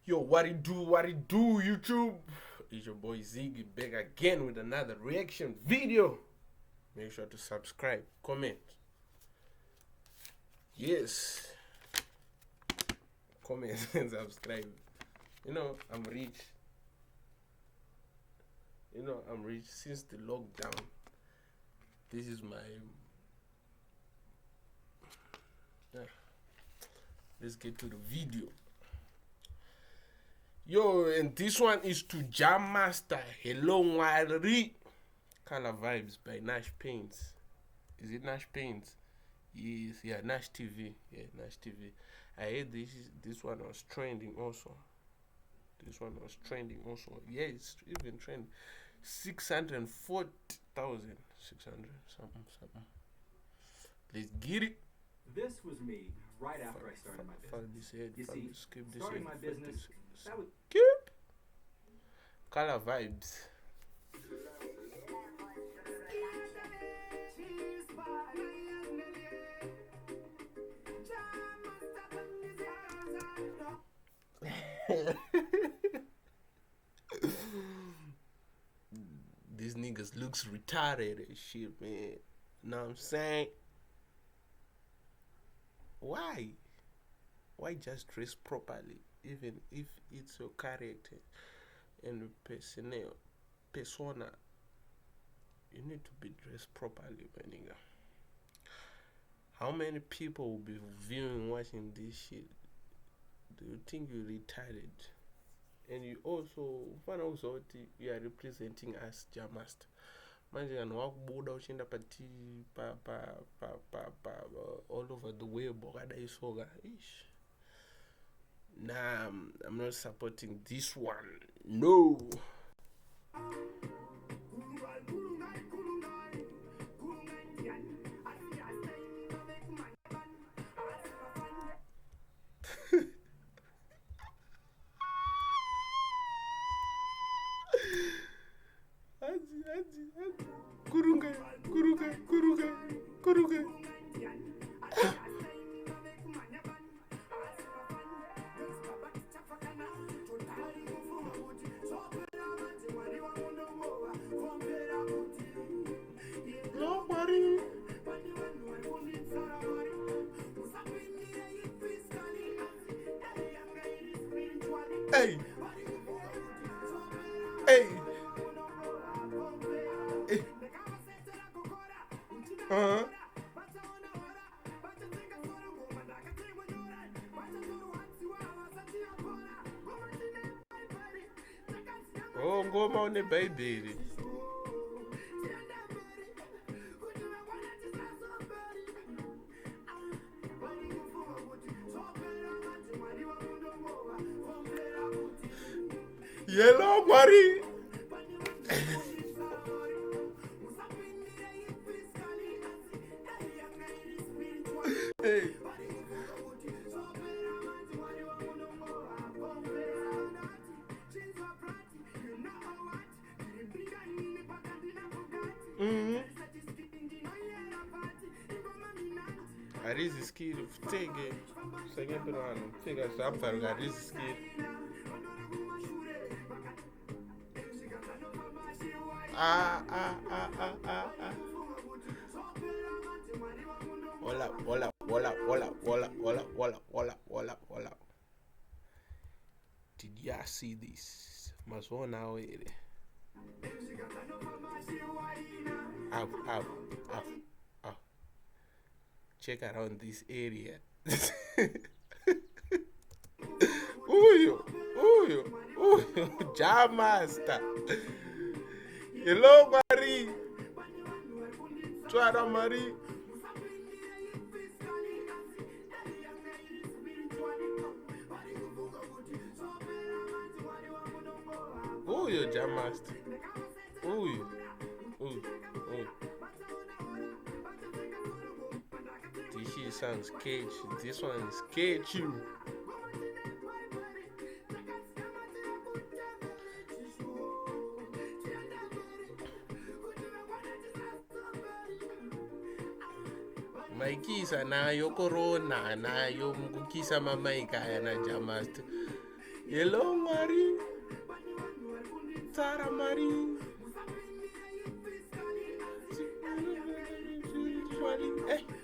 Yo, what it do, YouTube? It's your boy Ziggy back again with another reaction video. Make sure to subscribe, comment. Yes. Comment and subscribe. I'm rich. I'm rich since the lockdown. This is my... Let's get to the video. Yo, and this one is to Jah Master. Hello, Mwari. Color Vibes by Nash Paints. Is it Nash Paints? Yes, yeah, Nash TV. Yeah, Nash TV. I heard this one was trending also. This one was trending also. Yeah, it's even trending. 640,000. 600 something. Let's get it. This was me right after I started my business. You see, starting my business, that would... Color Vibes. These niggas looks retarded and shit, man. Know what I'm saying? Why just dress properly, even if it's your character and persona? You need to be dressed properly, my nigga. How many people will be watching this shit? Do you think you're retarded? And you also find out you are representing us, Jah Master. Manje anowakubuda uchenda all over the web okadaisoka. Nah, I'm not supporting this one. No. Kurunga. Nobody. Hey. Oh, ngoma on the baby. Yellow Mwari. Hey. Idriss skill take second one figure something Idriss skill. Voila. Did y'all see this? Must one now it. Up. Check around this area. Ooh, Jah Master. Hello, Mwari. Twara Mwari. Ooh, you Jah Master. Ooh. This shit sounds sketchy. This one is sketchy. Maikisa nayo corona nayo mukukisa mamaika yana Jah Master. Hello, Mwari. Tara Mari. Hey.